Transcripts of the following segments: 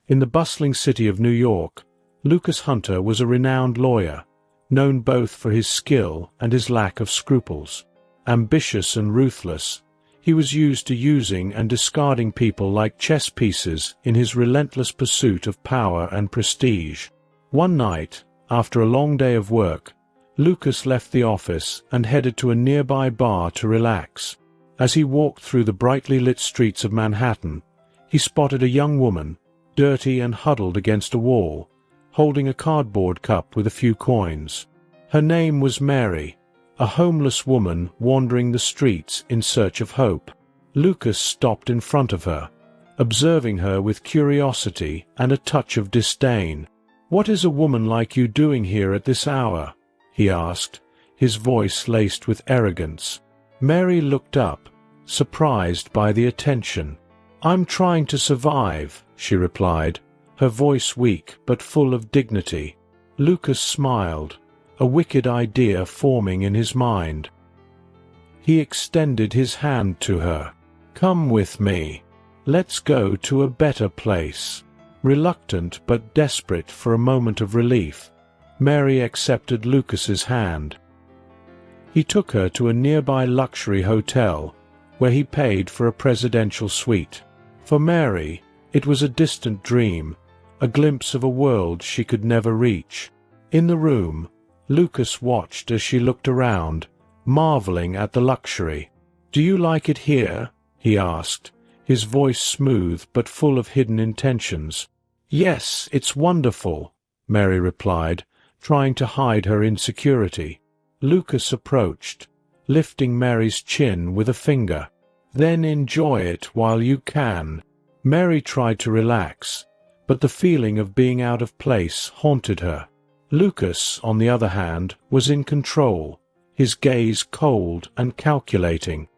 In the bustling city of New York, Lucas Hunter was a renowned lawyer, known both for his skill and his lack of scruples. Ambitious and ruthless, he was used to using and discarding people like chess pieces in his relentless pursuit of power and prestige. One night, after a long day of work, Lucas left the office and headed to a nearby bar to relax. As he walked through the brightly lit streets of Manhattan, he spotted a young woman, dirty and huddled against a wall, holding a cardboard cup with a few coins. Her name was Mary, a homeless woman wandering the streets in search of hope. Lucas stopped in front of her, observing her with curiosity and a touch of disdain. "What is a woman like you doing here at this hour?" he asked, his voice laced with arrogance. Mary looked up, surprised by the attention. "I'm trying to survive," she replied, her voice weak but full of dignity. Lucas smiled, a wicked idea forming in his mind. He extended his hand to her. "Come with me. Let's go to a better place." Reluctant but desperate for a moment of relief, Mary accepted Lucas's hand. He took her to a nearby luxury hotel, where he paid for a presidential suite. For Mary, it was a distant dream, a glimpse of a world she could never reach. In the room, Lucas watched as she looked around, marveling at the luxury. "Do you like it here?" he asked, his voice smooth but full of hidden intentions. "Yes, it's wonderful," Mary replied, trying to hide her insecurity. Lucas approached, lifting Mary's chin with a finger. "Then enjoy it while you can." Mary tried to relax, but the feeling of being out of place haunted her. Lucas, on the other hand, was in control, his gaze cold and calculating.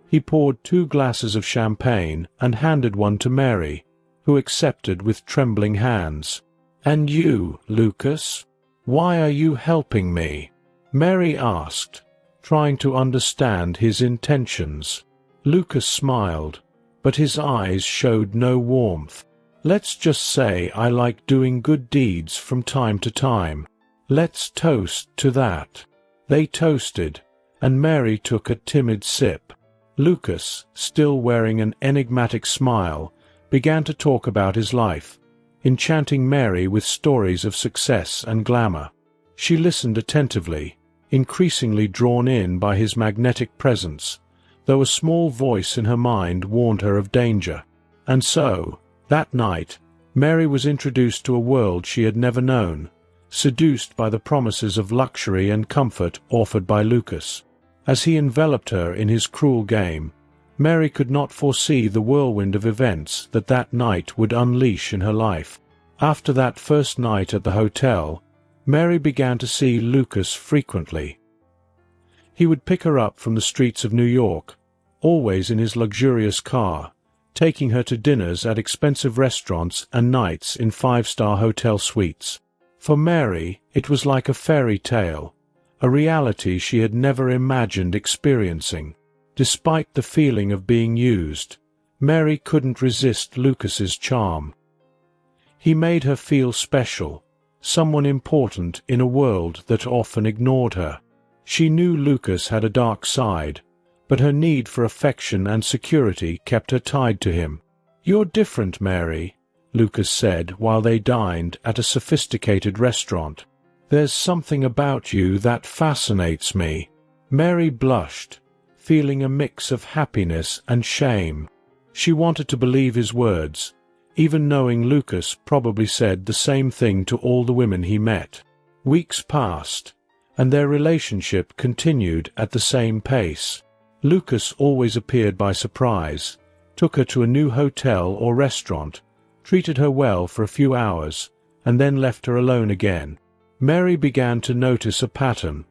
He poured 2 glasses of champagne and handed one to Mary, who accepted with trembling hands. "And you, Lucas? Why are you helping me?" Mary asked, trying to understand his intentions. Lucas smiled, but his eyes showed no warmth. "Let's just say I like doing good deeds from time to time. Let's toast to that." They toasted, and Mary took a timid sip. Lucas, still wearing an enigmatic smile, began to talk about his life, enchanting Mary with stories of success and glamour. She listened attentively, increasingly drawn in by his magnetic presence, though a small voice in her mind warned her of danger. And so, that night, Mary was introduced to a world she had never known, seduced by the promises of luxury and comfort offered by Lucas. As he enveloped her in his cruel game, Mary could not foresee the whirlwind of events that night would unleash in her life. After that first night at the hotel, Mary began to see Lucas frequently. He would pick her up from the streets of New York, always in his luxurious car, taking her to dinners at expensive restaurants and nights in 5-star hotel suites. For Mary, it was like a fairy tale, a reality she had never imagined experiencing. Despite the feeling of being used, Mary couldn't resist Lucas's charm. He made her feel special, someone important in a world that often ignored her. She knew Lucas had a dark side, but her need for affection and security kept her tied to him. "You're different, Mary," Lucas said while they dined at a sophisticated restaurant. "There's something about you that fascinates me." Mary blushed, feeling a mix of happiness and shame. She wanted to believe his words, even knowing Lucas probably said the same thing to all the women he met. Weeks passed, and their relationship continued at the same pace. Lucas always appeared by surprise, took her to a new hotel or restaurant, treated her well for a few hours, and then left her alone again. Mary began to notice a pattern,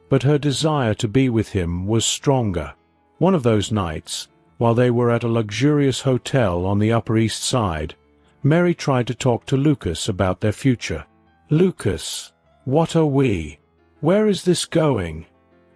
but her desire to be with him was stronger. One of those nights, while they were at a luxurious hotel on the Upper East Side, Mary tried to talk to Lucas about their future. "Lucas, what are we? Where is this going?"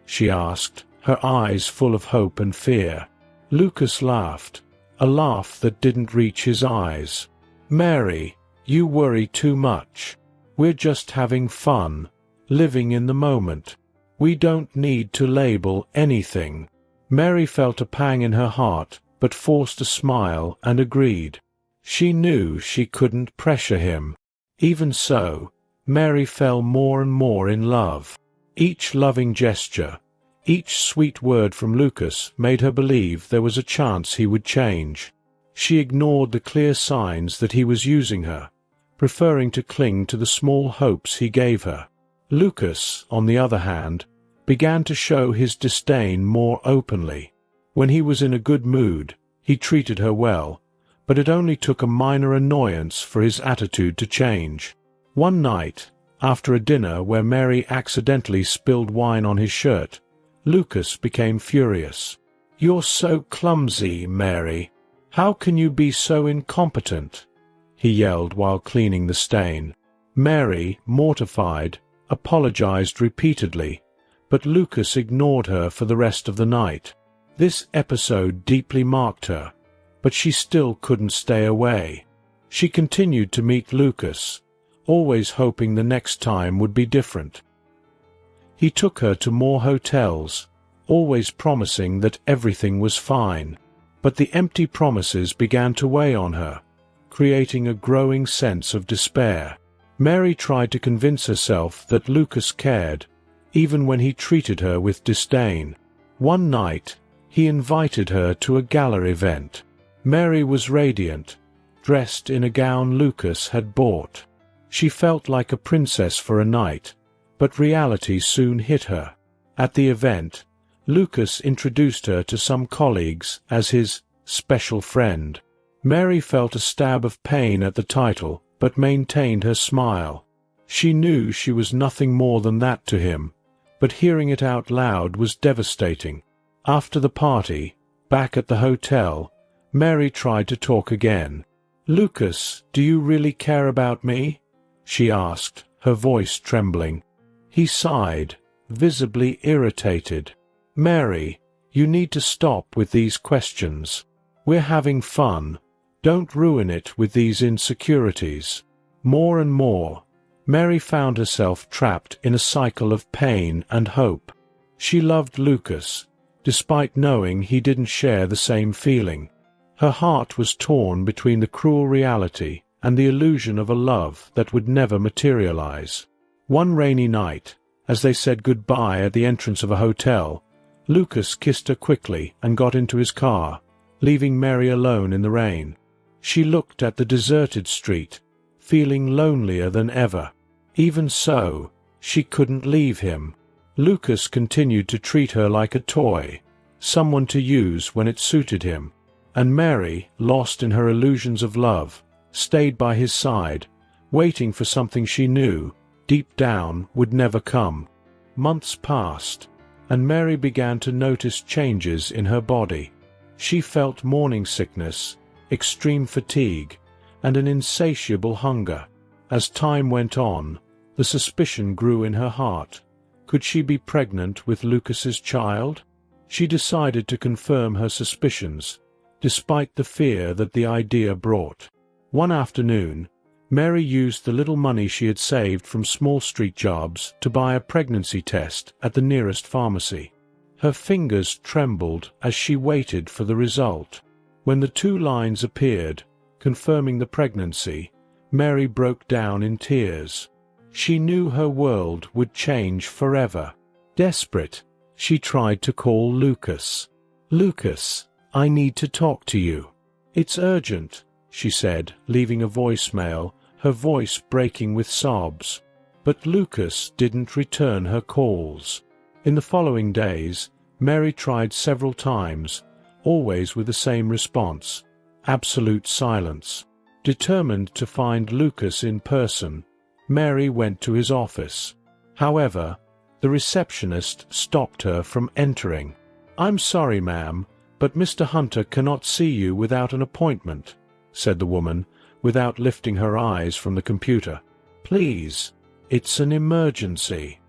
she asked, her eyes full of hope and fear. Lucas laughed, a laugh that didn't reach his eyes. "Mary, you worry too much. We're just having fun, living in the moment. We don't need to label anything." Mary felt a pang in her heart, but forced a smile and agreed. She knew she couldn't pressure him. Even so, Mary fell more and more in love. Each loving gesture, each sweet word from Lucas made her believe there was a chance he would change. She ignored the clear signs that he was using her, preferring to cling to the small hopes he gave her. Lucas, on the other hand, began to show his disdain more openly. When he was in a good mood, he treated her well, but it only took a minor annoyance for his attitude to change. One night, after a dinner where Mary accidentally spilled wine on his shirt, Lucas became furious. "You're so clumsy, Mary. How can you be so incompetent?" he yelled while cleaning the stain. Mary, mortified, apologized repeatedly, but Lucas ignored her for the rest of the night. This episode deeply marked her, but she still couldn't stay away. She continued to meet Lucas, always hoping the next time would be different. He took her to more hotels, always promising that everything was fine, but the empty promises began to weigh on her, creating a growing sense of despair. Mary tried to convince herself that Lucas cared, even when he treated her with disdain. One night, he invited her to a gala event. Mary was radiant, dressed in a gown Lucas had bought. She felt like a princess for a night, but reality soon hit her. At the event, Lucas introduced her to some colleagues as his special friend. Mary felt a stab of pain at the title, but maintained her smile. She knew she was nothing more than that to him, but hearing it out loud was devastating. After the party, back at the hotel, Mary tried to talk again. "Lucas, do you really care about me?" she asked, her voice trembling. He sighed, visibly irritated. "Mary, you need to stop with these questions. We're having fun. Don't ruin it with these insecurities." More and more, Mary found herself trapped in a cycle of pain and hope. She loved Lucas, despite knowing he didn't share the same feeling. Her heart was torn between the cruel reality and the illusion of a love that would never materialize. One rainy night, as they said goodbye at the entrance of a hotel, Lucas kissed her quickly and got into his car, leaving Mary alone in the rain. She looked at the deserted street, feeling lonelier than ever. Even so, she couldn't leave him. Lucas continued to treat her like a toy, someone to use when it suited him, and Mary, lost in her illusions of love, stayed by his side, waiting for something she knew, deep down, would never come. Months passed, and Mary began to notice changes in her body. She felt morning sickness, extreme fatigue, and an insatiable hunger. As time went on, the suspicion grew in her heart. Could she be pregnant with Lucas's child? She decided to confirm her suspicions, despite the fear that the idea brought. One afternoon, Mary used the little money she had saved from small street jobs to buy a pregnancy test at the nearest pharmacy. Her fingers trembled as she waited for the result. When the 2 lines appeared, confirming the pregnancy, Mary broke down in tears. She knew her world would change forever. Desperate, she tried to call Lucas. "Lucas, I need to talk to you." "It's urgent," she said, leaving a voicemail, her voice breaking with sobs. But Lucas didn't return her calls. In the following days, Mary tried several times, always with the same response: absolute silence. Determined to find Lucas in person, Mary went to his office. However, the receptionist stopped her from entering. "I'm sorry, ma'am, but Mr. Hunter cannot see you without an appointment," said the woman, without lifting her eyes from the computer. "Please, it's an emergency."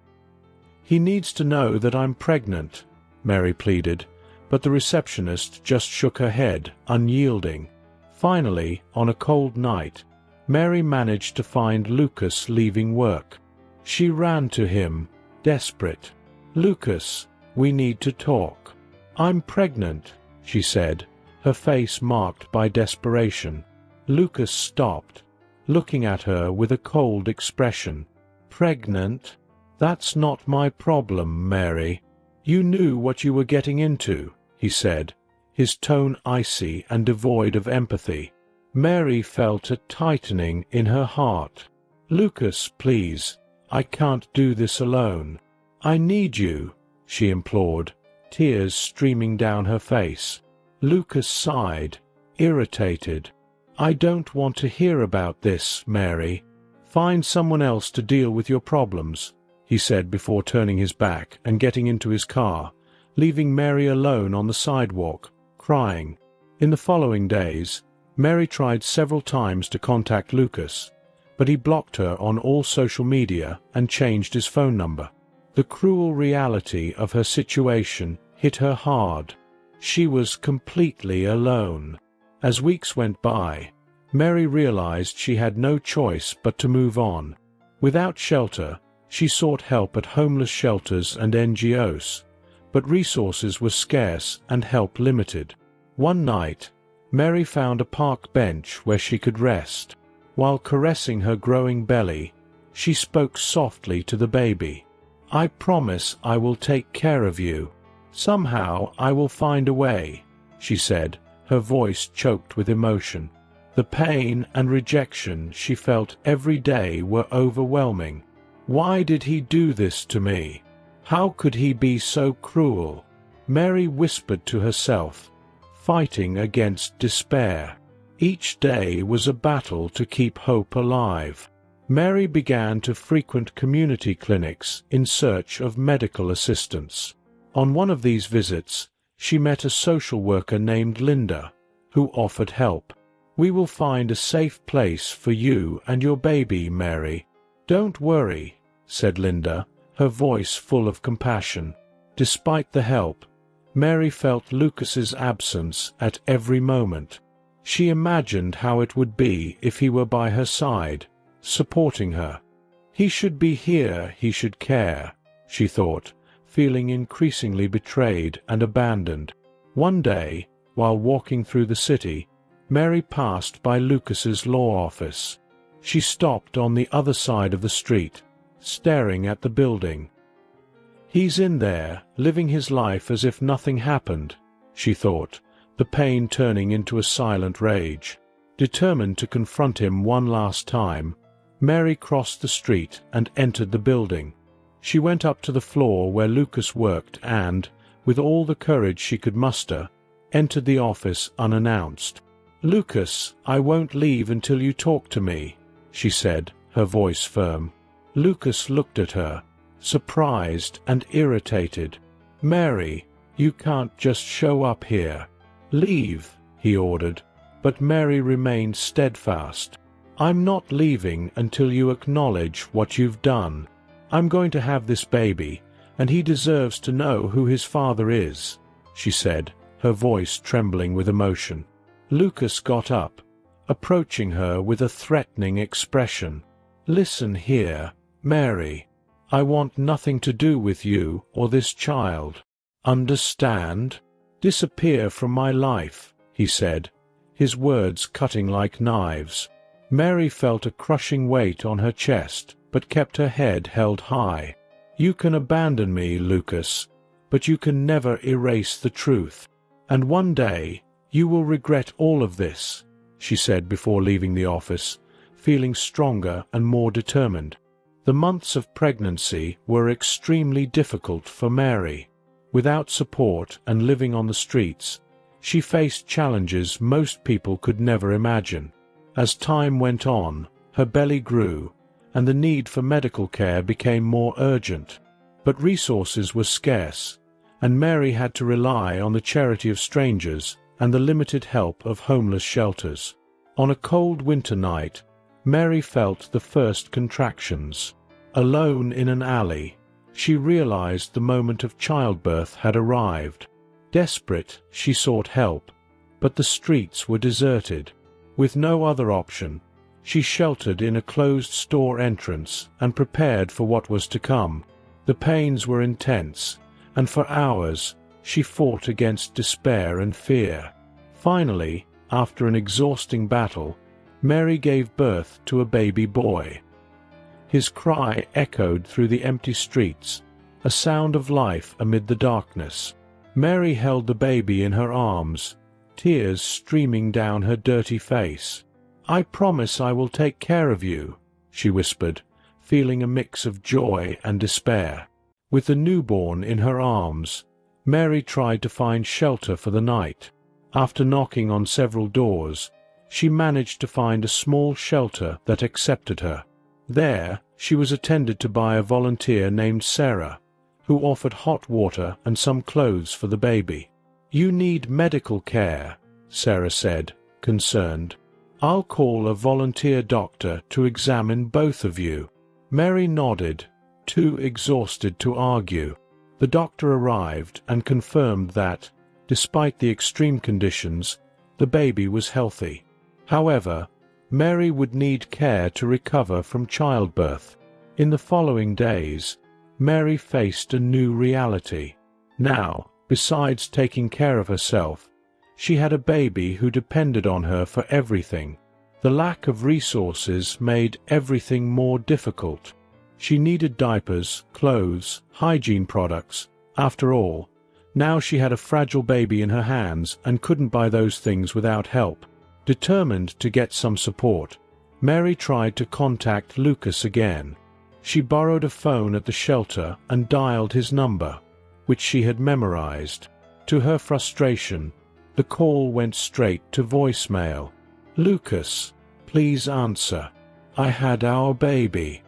"He needs to know that I'm pregnant," Mary pleaded, but the receptionist just shook her head, unyielding. Finally, on a cold night, Mary managed to find Lucas leaving work. She ran to him, desperate. "Lucas, we need to talk." "I'm pregnant," she said, her face marked by desperation. Lucas stopped, looking at her with a cold expression. "Pregnant? That's not my problem, Mary. You knew what you were getting into," he said, his tone icy and devoid of empathy. Mary felt a tightening in her heart. "Lucas, please, I can't do this alone. I need you," she implored, tears streaming down her face. Lucas sighed, irritated. "I don't want to hear about this, Mary. Find someone else to deal with your problems," he said before turning his back and getting into his car, leaving Mary alone on the sidewalk, crying. In the following days, Mary tried several times to contact Lucas, but he blocked her on all social media and changed his phone number. The cruel reality of her situation hit her hard. She was completely alone. As weeks went by, Mary realized she had no choice but to move on. Without shelter, she sought help at homeless shelters and NGOs, but resources were scarce and help limited. One night, Mary found a park bench where she could rest. While caressing her growing belly, she spoke softly to the baby. "I promise I will take care of you. Somehow I will find a way," she said, her voice choked with emotion. The pain and rejection she felt every day were overwhelming. Why did he do this to me? How could he be so cruel? Mary whispered to herself, fighting against despair. Each day was a battle to keep hope alive. Mary began to frequent community clinics in search of medical assistance. On one of these visits, she met a social worker named Linda, who offered help. "We will find a safe place for you and your baby, Mary. Don't worry," said Linda, her voice full of compassion. Despite the help, Mary felt Lucas's absence at every moment. She imagined how it would be if he were by her side, supporting her. He should be here, he should care, she thought, feeling increasingly betrayed and abandoned. One day, while walking through the city, Mary passed by Lucas's law office. She stopped on the other side of the street, staring at the building. "He's in there, living his life as if nothing happened," she thought, the pain turning into a silent rage. Determined to confront him one last time, Mary crossed the street and entered the building. She went up to the floor where Lucas worked and, with all the courage she could muster, entered the office unannounced. "Lucas, I won't leave until you talk to me," she said, her voice firm. Lucas looked at her, surprised and irritated. "Mary, you can't just show up here. Leave," he ordered, but Mary remained steadfast. "I'm not leaving until you acknowledge what you've done. I'm going to have this baby, and he deserves to know who his father is," she said, her voice trembling with emotion. Lucas got up, approaching her with a threatening expression. "Listen here, Mary. I want nothing to do with you or this child. Understand? Disappear from my life," he said, his words cutting like knives. Mary felt a crushing weight on her chest, but kept her head held high. "You can abandon me, Lucas, but you can never erase the truth. And one day, you will regret all of this," she said before leaving the office, feeling stronger and more determined. The months of pregnancy were extremely difficult for Mary. Without support and living on the streets, she faced challenges most people could never imagine. As time went on, her belly grew, and the need for medical care became more urgent. But resources were scarce, and Mary had to rely on the charity of strangers and the limited help of homeless shelters. On a cold winter night, Mary felt the first contractions. Alone in an alley, she realized the moment of childbirth had arrived. Desperate, she sought help, but the streets were deserted. With no other option, She sheltered in a closed store entrance and prepared for what was to come. The pains were intense, and for hours she fought against despair and fear. Finally, after an exhausting battle, Mary gave birth to a baby boy. His cry echoed through the empty streets, a sound of life amid the darkness. Mary held the baby in her arms, tears streaming down her dirty face. "I promise I will take care of you," she whispered, feeling a mix of joy and despair. With the newborn in her arms, Mary tried to find shelter for the night. After knocking on several doors, she managed to find a small shelter that accepted her. There, she was attended to by a volunteer named Sarah, who offered hot water and some clothes for the baby. "You need medical care," Sarah said, concerned. "I'll call a volunteer doctor to examine both of you." Mary nodded, too exhausted to argue. The doctor arrived and confirmed that, despite the extreme conditions, the baby was healthy. However, Mary would need care to recover from childbirth. In the following days, Mary faced a new reality. Now, besides taking care of herself, she had a baby who depended on her for everything. The lack of resources made everything more difficult. She needed diapers, clothes, hygiene products. After all, now she had a fragile baby in her hands and couldn't buy those things without help. Determined to get some support, Mary tried to contact Lucas again. She borrowed a phone at the shelter and dialed his number, which she had memorized. To her frustration, the call went straight to voicemail. "Lucas, please answer. I had our baby.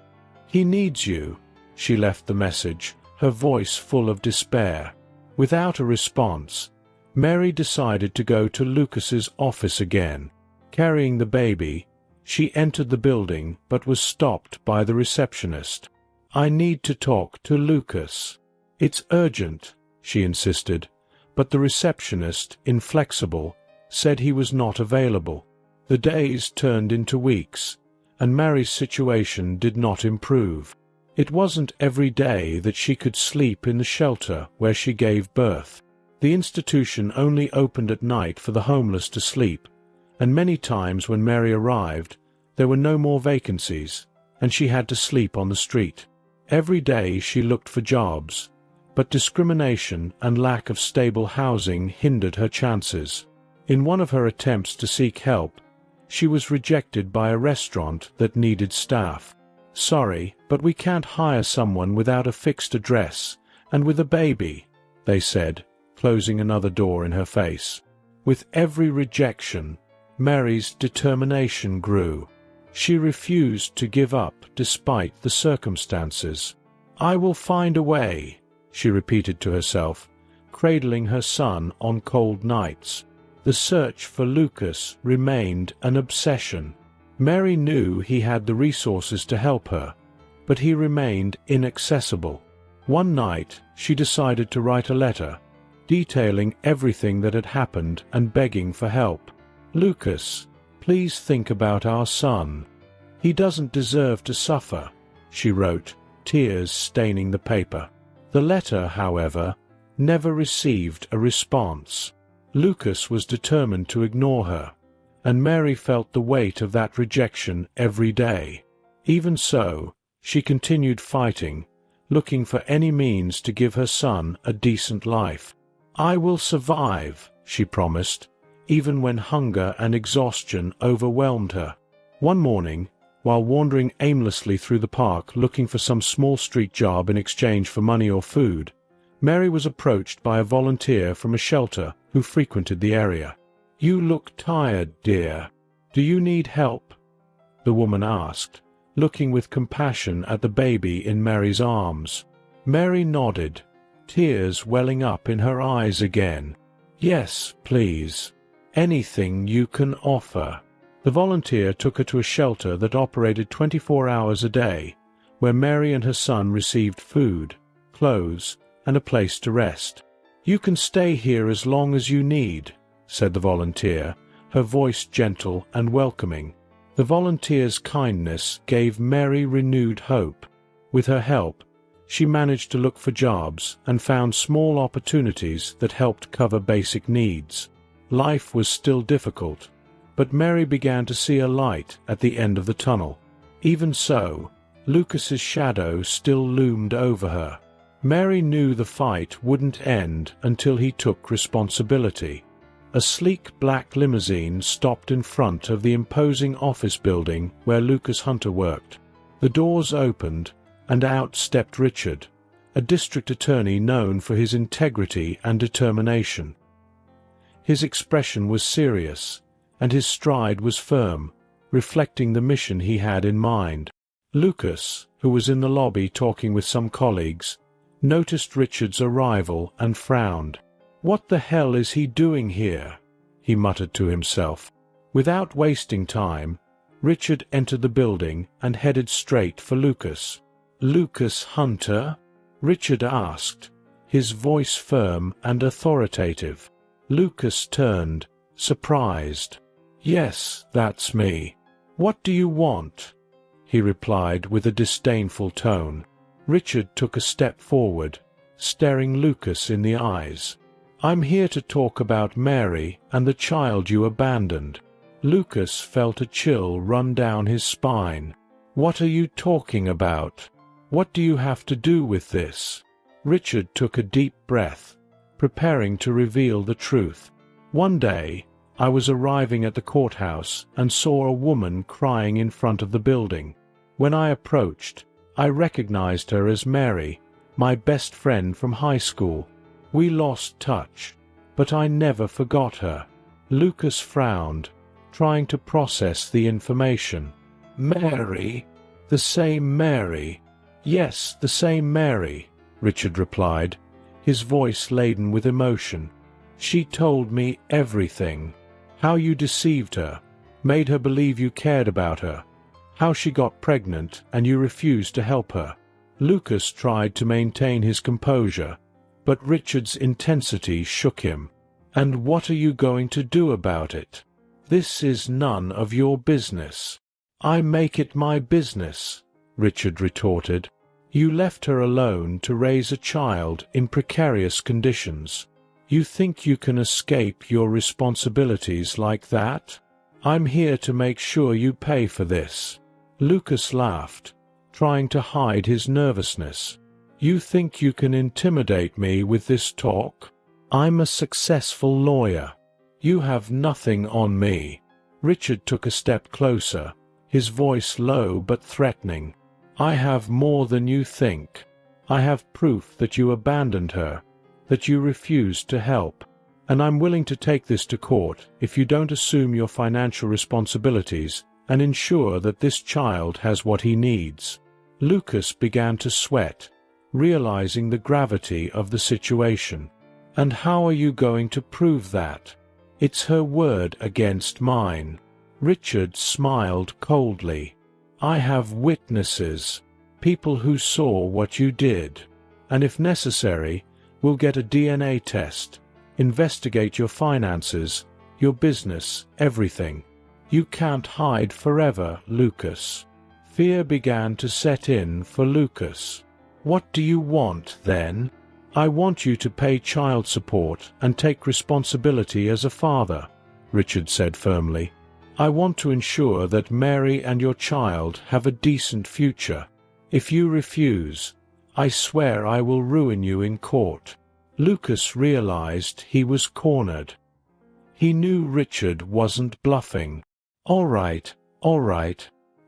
He needs you." She left the message, her voice full of despair. Without a response, Mary decided to go to Lucas's office again. Carrying the baby, she entered the building but was stopped by the receptionist. "I need to talk to Lucas. It's urgent," she insisted, but the receptionist, inflexible, said he was not available. The days turned into weeks, and Mary's situation did not improve. It wasn't every day that she could sleep in the shelter where she gave birth. The institution only opened at night for the homeless to sleep, and many times when Mary arrived, there were no more vacancies, and she had to sleep on the street. Every day she looked for jobs, but discrimination and lack of stable housing hindered her chances. In one of her attempts to seek help, she was rejected by a restaurant that needed staff. "Sorry, but we can't hire someone without a fixed address, and with a baby," they said, closing another door in her face. With every rejection, Mary's determination grew. She refused to give up despite the circumstances. "I will find a way," she repeated to herself, cradling her son on cold nights. The search for Lucas remained an obsession. Mary knew he had the resources to help her, but he remained inaccessible. One night, she decided to write a letter, detailing everything that had happened and begging for help. "Lucas, please think about our son. He doesn't deserve to suffer," she wrote, tears staining the paper. The letter, however, never received a response. Lucas was determined to ignore her, and Mary felt the weight of that rejection every day. Even so, she continued fighting, looking for any means to give her son a decent life. "I will survive," she promised, even when hunger and exhaustion overwhelmed her. One morning, while wandering aimlessly through the park looking for some small street job in exchange for money or food, Mary was approached by a volunteer from a shelter who frequented the area. "You look tired, dear. Do you need help?" the woman asked, looking with compassion at the baby in Mary's arms. Mary nodded, tears welling up in her eyes again. "Yes, please. Anything you can offer." The volunteer took her to a shelter that operated 24 hours a day, where Mary and her son received food, clothes, and a place to rest. "You can stay here as long as you need," said the volunteer, her voice gentle and welcoming. The volunteers' kindness gave Mary renewed hope. With her help, she managed to look for jobs and found small opportunities that helped cover basic needs. Life was still difficult, but Mary began to see a light at the end of the tunnel. Even so, Lucas's shadow still loomed over her. Mary knew the fight wouldn't end until he took responsibility. A sleek black limousine stopped in front of the imposing office building where Lucas Hunter worked. The doors opened, and out stepped Richard, a district attorney known for his integrity and determination. His expression was serious, and his stride was firm, reflecting the mission he had in mind. Lucas, who was in the lobby talking with some colleagues, noticed Richard's arrival and frowned. "What the hell is he doing here?" he muttered to himself. Without wasting time, Richard entered the building and headed straight for Lucas. "Lucas Hunter?" Richard asked, his voice firm and authoritative. Lucas turned, surprised. "Yes, that's me. What do you want?" he replied with a disdainful tone. Richard took a step forward, staring Lucas in the eyes. "I'm here to talk about Mary and the child you abandoned." Lucas felt a chill run down his spine. "What are you talking about? What do you have to do with this?" Richard took a deep breath, preparing to reveal the truth. "One day, I was arriving at the courthouse and saw a woman crying in front of the building. When I approached, I recognized her as Mary, my best friend from high school. We lost touch, but I never forgot her." Lucas frowned, trying to process the information. "Mary? The same Mary?" "Yes, the same Mary," Richard replied, his voice laden with emotion. "She told me everything. How you deceived her, made her believe you cared about her, how she got pregnant and you refused to help her." Lucas tried to maintain his composure, but Richard's intensity shook him. "And what are you going to do about it? This is none of your business." "I make it my business," Richard retorted. "You left her alone to raise a child in precarious conditions. You think you can escape your responsibilities like that? I'm here to make sure you pay for this." Lucas laughed, trying to hide his nervousness. "You think you can intimidate me with this talk? I'm a successful lawyer. You have nothing on me." Richard took a step closer, his voice low but threatening. "I have more than you think. I have proof that you abandoned her, that you refused to help, and I'm willing to take this to court if you don't assume your financial responsibilities and ensure that this child has what he needs." Lucas began to sweat, realizing the gravity of the situation. "And how are you going to prove that? It's her word against mine." Richard smiled coldly. "I have witnesses, people who saw what you did. And if necessary, we'll get a DNA test, investigate your finances, your business, everything. You can't hide forever, Lucas." Fear began to set in for Lucas. "What do you want, then?" "I want you to pay child support and take responsibility as a father," Richard said firmly. "I want to ensure that Mary and your child have a decent future. If you refuse, I swear I will ruin you in court." Lucas realized he was cornered. He knew Richard wasn't bluffing. All right,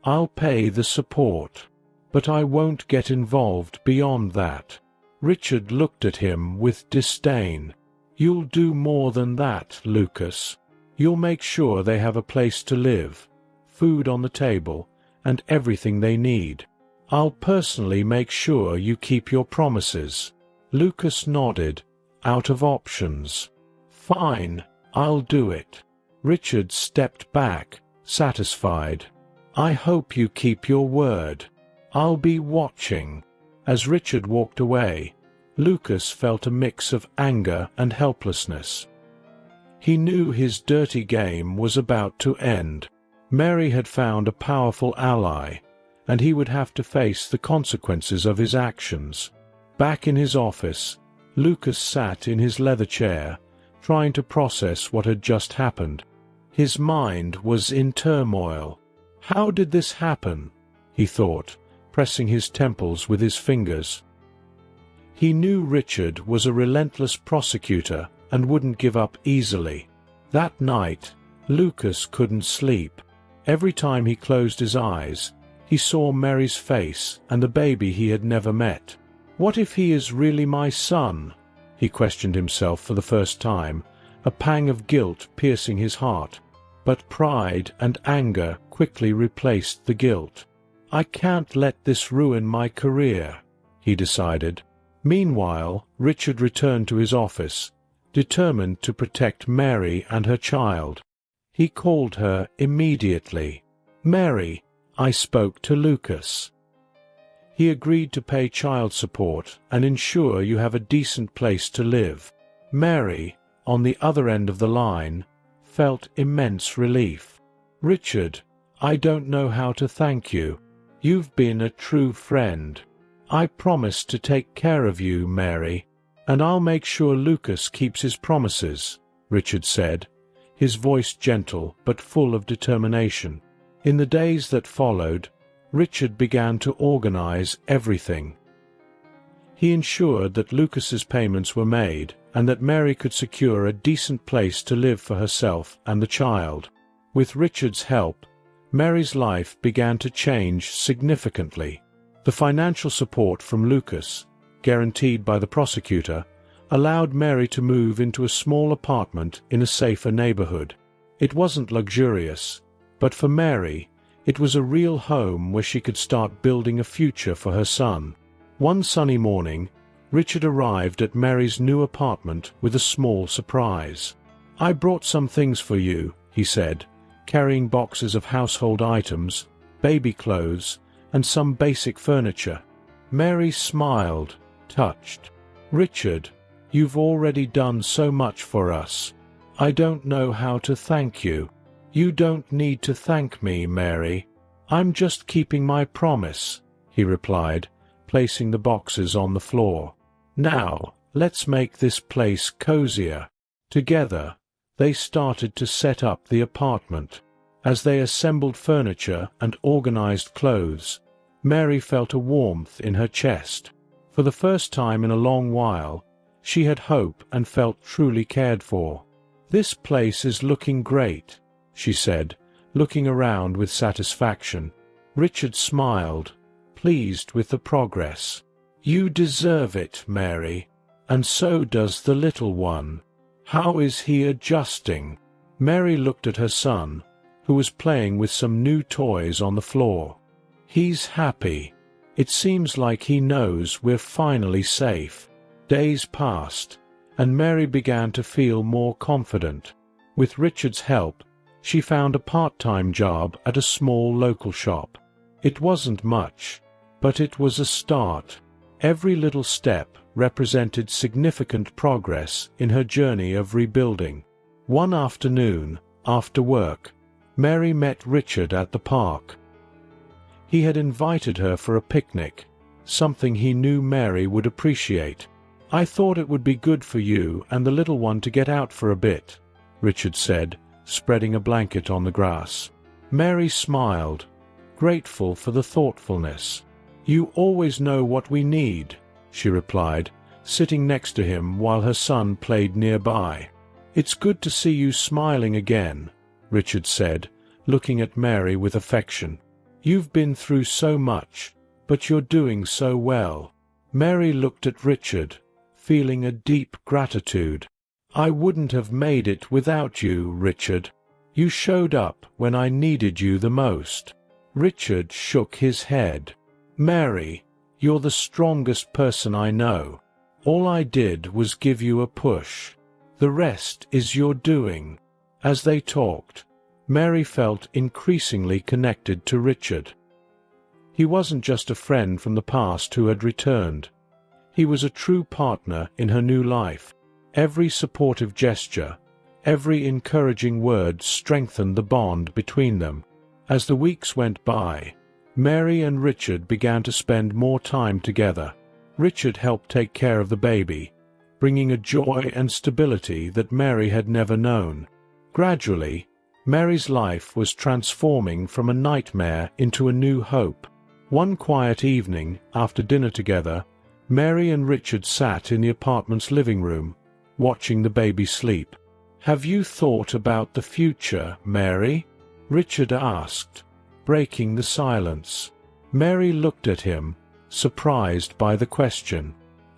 I'll pay the support. But I won't get involved beyond that." Richard looked at him with disdain. "You'll do more than that, Lucas. You'll make sure they have a place to live, food on the table, and everything they need. I'll personally make sure you keep your promises." Lucas nodded, out of options. "Fine, I'll do it." Richard stepped back, satisfied. "I hope you keep your word. I'll be watching." As Richard walked away, Lucas felt a mix of anger and helplessness. He knew his dirty game was about to end. Mary had found a powerful ally, and he would have to face the consequences of his actions. Back in his office, Lucas sat in his leather chair, trying to process what had just happened. His mind was in turmoil. How did this happen? He thought, pressing his temples with his fingers. He knew Richard was a relentless prosecutor and wouldn't give up easily. That night, Lucas couldn't sleep. Every time he closed his eyes, he saw Mary's face and the baby he had never met. What if he is really my son? He questioned himself for the first time, a pang of guilt piercing his heart. But pride and anger quickly replaced the guilt. I can't let this ruin my career, he decided. Meanwhile, Richard returned to his office, determined to protect Mary and her child. He called her immediately. Mary, I spoke to Lucas. He agreed to pay child support and ensure you have a decent place to live. Mary, on the other end of the line, felt immense relief. Richard, I don't know how to thank you. You've been a true friend. I promise to take care of you, Mary, and I'll make sure Lucas keeps his promises, Richard said, his voice gentle but full of determination. In the days that followed, Richard began to organize everything. He ensured that Lucas's payments were made and that Mary could secure a decent place to live for herself and the child. With Richard's help, Mary's life began to change significantly. The financial support from Lucas, guaranteed by the prosecutor, allowed Mary to move into a small apartment in a safer neighborhood. It wasn't luxurious, but for Mary, it was a real home where she could start building a future for her son. One sunny morning, Richard arrived at Mary's new apartment with a small surprise. I brought some things for you, he said, carrying boxes of household items, baby clothes, and some basic furniture. Mary smiled, touched. Richard, you've already done so much for us. I don't know how to thank you. You don't need to thank me, Mary. I'm just keeping my promise, he replied, placing the boxes on the floor. Now, let's make this place cozier. Together, they started to set up the apartment. As they assembled furniture and organized clothes, Mary felt a warmth in her chest. For the first time in a long while, she had hope and felt truly cared for. This place is looking great, she said, looking around with satisfaction. Richard smiled, pleased with the progress. You deserve it, Mary, and so does the little one. How is he adjusting? Mary looked at her son, who was playing with some new toys on the floor. He's happy. It seems like he knows we're finally safe. Days passed, and Mary began to feel more confident. With Richard's help, she found a part-time job at a small local shop. It wasn't much, but it was a start. Every little step represented significant progress in her journey of rebuilding. One afternoon, after work, Mary met Richard at the park. He had invited her for a picnic, something he knew Mary would appreciate. I thought it would be good for you and the little one to get out for a bit, Richard said, spreading a blanket on the grass. Mary smiled, grateful for the thoughtfulness. You always know what we need, she replied, sitting next to him while her son played nearby. It's good to see you smiling again, Richard said, looking at Mary with affection. You've been through so much, but you're doing so well. Mary looked at Richard, feeling a deep gratitude. I wouldn't have made it without you, Richard. You showed up when I needed you the most. Richard shook his head. Mary, you're the strongest person I know. All I did was give you a push. The rest is your doing. As they talked, Mary felt increasingly connected to Richard. He wasn't just a friend from the past who had returned. He was a true partner in her new life. Every supportive gesture, every encouraging word strengthened the bond between them. As the weeks went by, Mary and Richard began to spend more time together. Richard helped take care of the baby, bringing a joy and stability that Mary had never known. Gradually, Mary's life was transforming from a nightmare into a new hope. One quiet evening, after dinner together, Mary and Richard sat in the apartment's living room, watching the baby sleep. "Have you thought about the future, Mary?" Richard asked, breaking the silence. Mary looked at him, surprised by the question.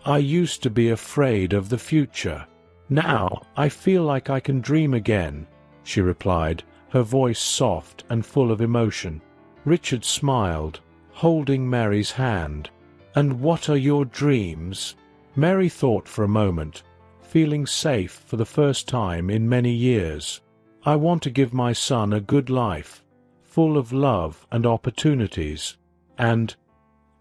"I used to be afraid of the future. Now, I feel like I can dream again," she replied, her voice soft and full of emotion. Richard smiled, holding Mary's hand. "And what are your dreams?" Mary thought for a moment, feeling safe for the first time in many years. "I want to give my son a good life, full of love and opportunities. And,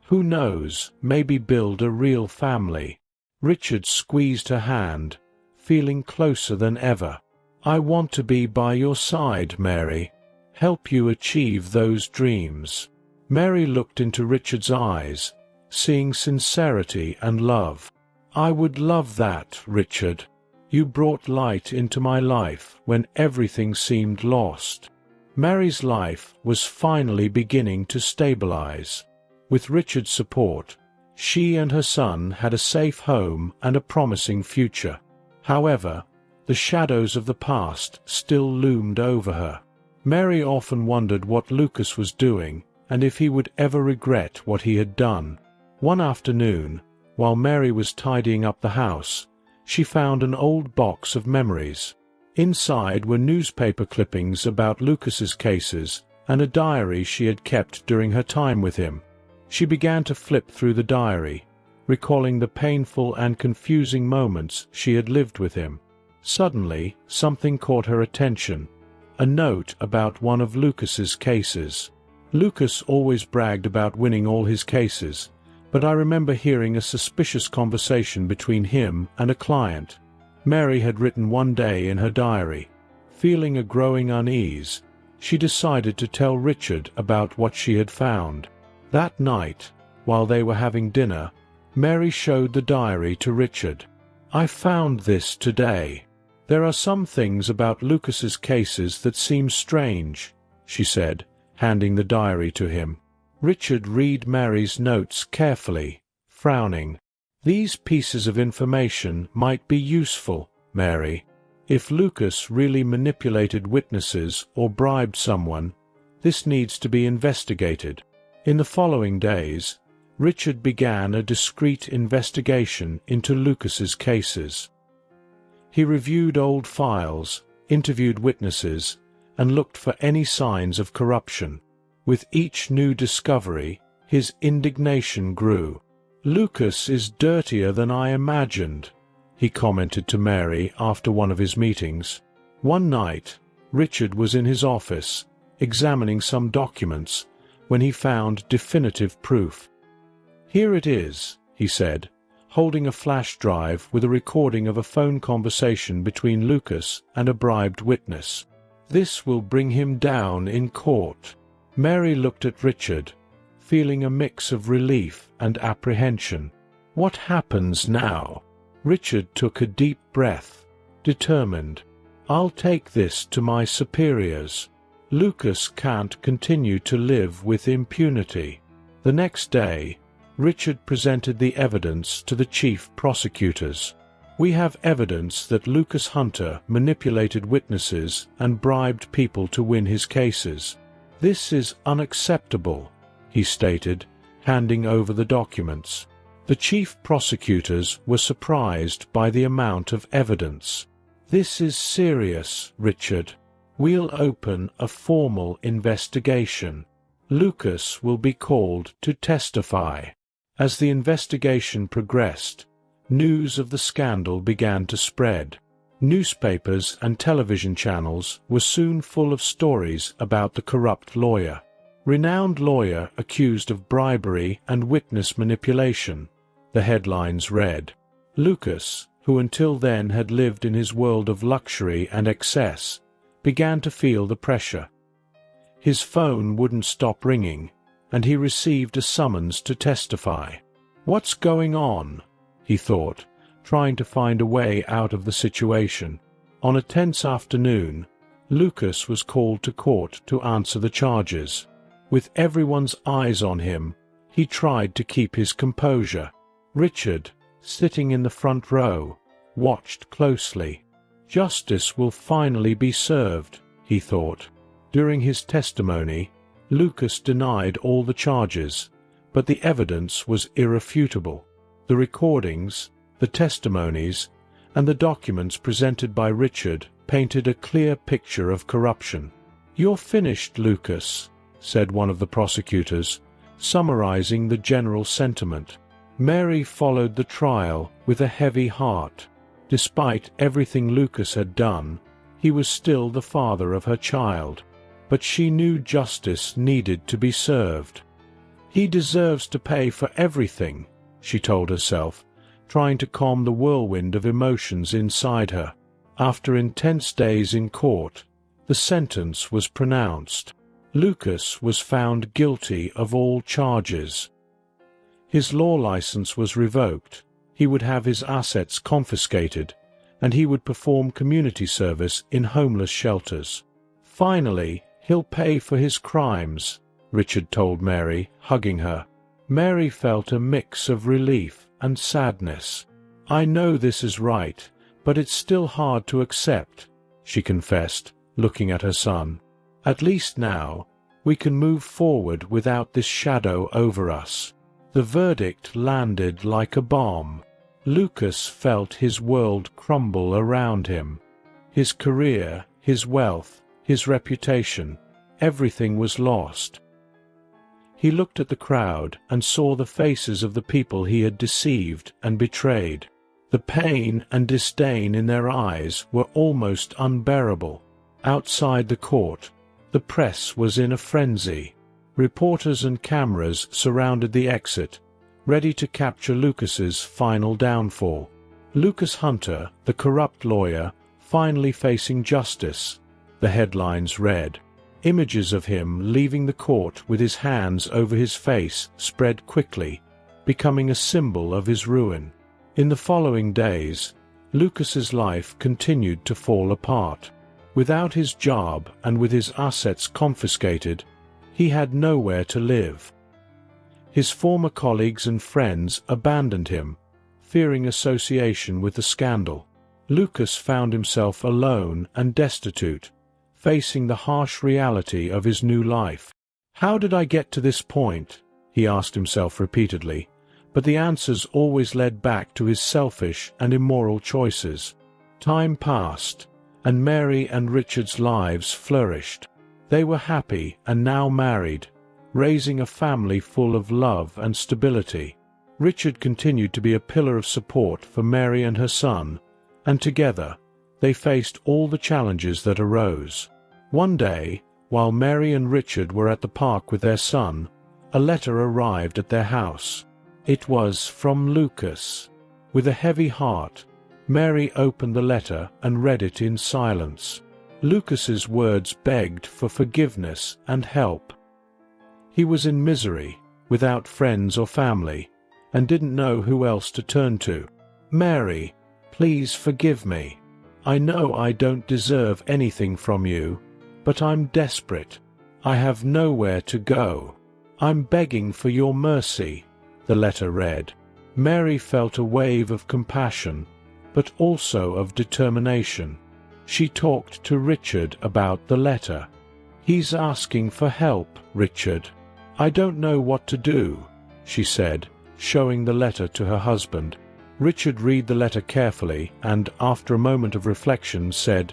who knows, maybe build a real family." Richard squeezed her hand, feeling closer than ever. "I want to be by your side, Mary. Help you achieve those dreams." Mary looked into Richard's eyes, seeing sincerity and love. "I would love that, Richard. You brought light into my life when everything seemed lost." Mary's life was finally beginning to stabilize. With Richard's support, she and her son had a safe home and a promising future. However, the shadows of the past still loomed over her. Mary often wondered what Lucas was doing and if he would ever regret what he had done. One afternoon, while Mary was tidying up the house, she found an old box of memories. Inside were newspaper clippings about Lucas's cases and a diary she had kept during her time with him. She began to flip through the diary, recalling the painful and confusing moments she had lived with him. Suddenly, something caught her attention, a note about one of Lucas's cases. "Lucas always bragged about winning all his cases, but I remember hearing a suspicious conversation between him and a client," Mary had written one day in her diary. Feeling a growing unease, she decided to tell Richard about what she had found. That night, while they were having dinner, Mary showed the diary to Richard. "I found this today. There are some things about Lucas's cases that seem strange," she said, handing the diary to him. Richard read Mary's notes carefully, frowning. "These pieces of information might be useful, Mary. If Lucas really manipulated witnesses or bribed someone, this needs to be investigated." In the following days, Richard began a discreet investigation into Lucas's cases. He reviewed old files, interviewed witnesses, and looked for any signs of corruption. With each new discovery, his indignation grew. "Lucas is dirtier than I imagined," he commented to Mary after one of his meetings. One night, Richard was in his office, examining some documents, when he found definitive proof. "Here it is," he said, holding a flash drive with a recording of a phone conversation between Lucas and a bribed witness. "This will bring him down in court." Mary looked at Richard, feeling a mix of relief and apprehension. "What happens now?" Richard took a deep breath, determined. "I'll take this to my superiors. Lucas can't continue to live with impunity." The next day, Richard presented the evidence to the chief prosecutors. "We have evidence that Lucas Hunter manipulated witnesses and bribed people to win his cases. This is unacceptable," he stated, handing over the documents. The chief prosecutors were surprised by the amount of evidence. "This is serious, Richard. We'll open a formal investigation. Lucas will be called to testify." As the investigation progressed, news of the scandal began to spread. Newspapers and television channels were soon full of stories about the corrupt lawyer. "Renowned lawyer accused of bribery and witness manipulation," the headlines read. Lucas, who until then had lived in his world of luxury and excess, began to feel the pressure. His phone wouldn't stop ringing, and he received a summons to testify. What's going on? He thought, trying to find a way out of the situation. On a tense afternoon, Lucas was called to court to answer the charges. With everyone's eyes on him, he tried to keep his composure. Richard, sitting in the front row, watched closely. Justice will finally be served, he thought. During his testimony, Lucas denied all the charges, but the evidence was irrefutable. The recordings, the testimonies, and the documents presented by Richard painted a clear picture of corruption. "You're finished, Lucas," said one of the prosecutors, summarizing the general sentiment. Mary followed the trial with a heavy heart. Despite everything Lucas had done, he was still the father of her child. But she knew justice needed to be served. "He deserves to pay for everything," she told herself, trying to calm the whirlwind of emotions inside her. After intense days in court, the sentence was pronounced. Lucas was found guilty of all charges. His law license was revoked, he would have his assets confiscated, and he would perform community service in homeless shelters. "Finally, he'll pay for his crimes," Richard told Mary, hugging her. Mary felt a mix of relief and sadness. "I know this is right, but it's still hard to accept," she confessed, looking at her son. "At least now, we can move forward without this shadow over us." The verdict landed like a bomb. Lucas felt his world crumble around him. His career, his wealth, his reputation, everything was lost. He looked at the crowd and saw the faces of the people he had deceived and betrayed. The pain and disdain in their eyes were almost unbearable. Outside the court, the press was in a frenzy. Reporters and cameras surrounded the exit, ready to capture Lucas's final downfall. Lucas Hunter, the corrupt lawyer, finally facing justice, the headlines read. Images of him leaving the court with his hands over his face spread quickly, becoming a symbol of his ruin. In the following days, Lucas's life continued to fall apart. Without his job and with his assets confiscated, he had nowhere to live. His former colleagues and friends abandoned him, fearing association with the scandal. Lucas found himself alone and destitute, facing the harsh reality of his new life. "How did I get to this point?" he asked himself repeatedly, but the answers always led back to his selfish and immoral choices. Time passed, and Mary and Richard's lives flourished. They were happy and now married, raising a family full of love and stability. Richard continued to be a pillar of support for Mary and her son, and together, they faced all the challenges that arose. One day, while Mary and Richard were at the park with their son, a letter arrived at their house. It was from Lucas. With a heavy heart, Mary opened the letter and read it in silence. Lucas's words begged for forgiveness and help. He was in misery, without friends or family, and didn't know who else to turn to. "Mary, please forgive me. I know I don't deserve anything from you, but I'm desperate. I have nowhere to go. I'm begging for your mercy," the letter read. Mary felt a wave of compassion, but also of determination. She talked to Richard about the letter. "He's asking for help, Richard. I don't know what to do," she said, showing the letter to her husband. Richard read the letter carefully and, after a moment of reflection, said,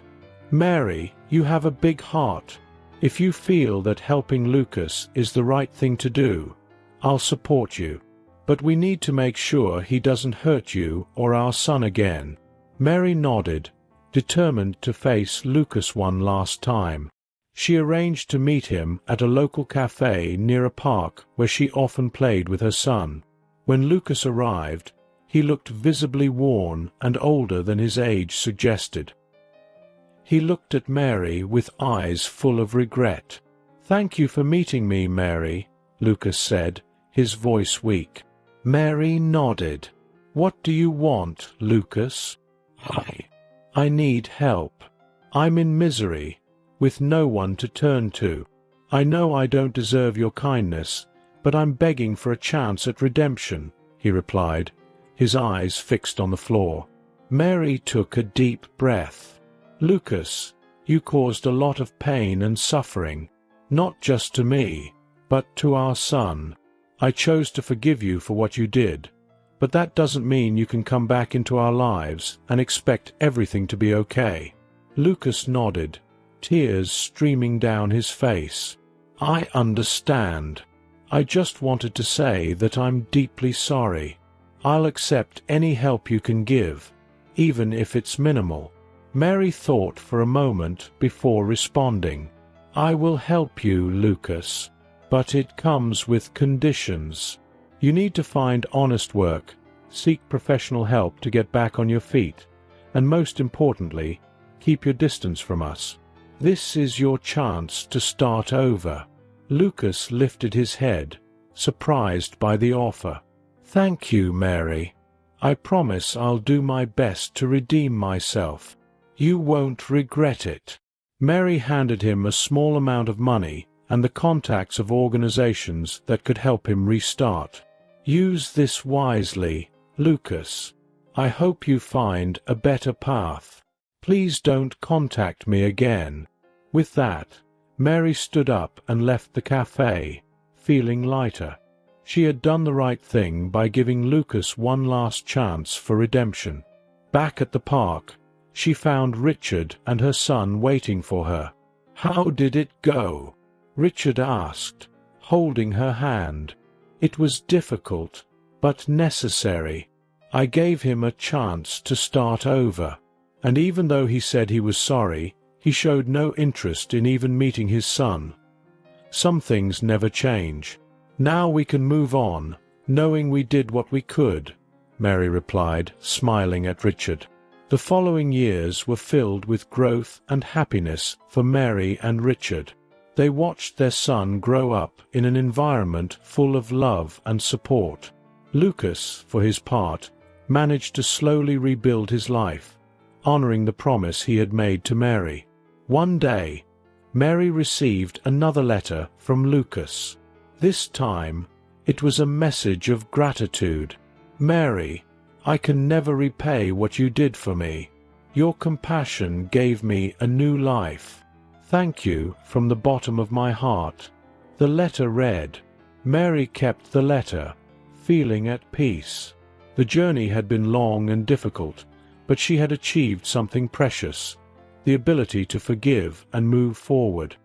"Mary, you have a big heart. If you feel that helping Lucas is the right thing to do, I'll support you. But we need to make sure he doesn't hurt you or our son again." Mary nodded, determined to face Lucas one last time. She arranged to meet him at a local cafe near a park where she often played with her son. When Lucas arrived, he looked visibly worn and older than his age suggested. He looked at Mary with eyes full of regret. "Thank you for meeting me, Mary," Lucas said, his voice weak. Mary nodded. "What do you want, Lucas?" I need help. I'm in misery, with no one to turn to. I know I don't deserve your kindness, but I'm begging for a chance at redemption," he replied, his eyes fixed on the floor. Mary took a deep breath. "Lucas, you caused a lot of pain and suffering, not just to me, but to our son. I chose to forgive you for what you did, but that doesn't mean you can come back into our lives and expect everything to be okay." Lucas nodded, tears streaming down his face. "I understand. I just wanted to say that I'm deeply sorry. I'll accept any help you can give, even if it's minimal." Mary thought for a moment before responding. "I will help you, Lucas, but it comes with conditions. You need to find honest work, seek professional help to get back on your feet, and most importantly, keep your distance from us. This is your chance to start over." Lucas lifted his head, surprised by the offer. "Thank you, Mary. I promise I'll do my best to redeem myself. You won't regret it." Mary handed him a small amount of money and the contacts of organizations that could help him restart. "Use this wisely, Lucas. I hope you find a better path. Please don't contact me again." With that, Mary stood up and left the cafe, feeling lighter. She had done the right thing by giving Lucas one last chance for redemption. Back at the park, she found Richard and her son waiting for her. "How did it go?" Richard asked, holding her hand. "It was difficult, but necessary. I gave him a chance to start over." And even though he said he was sorry, he showed no interest in even meeting his son. Some things never change. "Now we can move on, knowing we did what we could," Mary replied, smiling at Richard. The following years were filled with growth and happiness for Mary and Richard. They watched their son grow up in an environment full of love and support. Lucas, for his part, managed to slowly rebuild his life, honoring the promise he had made to Mary. One day, Mary received another letter from Lucas. This time, it was a message of gratitude. "Mary, I can never repay what you did for me. Your compassion gave me a new life. Thank you from the bottom of my heart." The letter read. Mary kept the letter, feeling at peace. The journey had been long and difficult, but she had achieved something precious, the ability to forgive and move forward.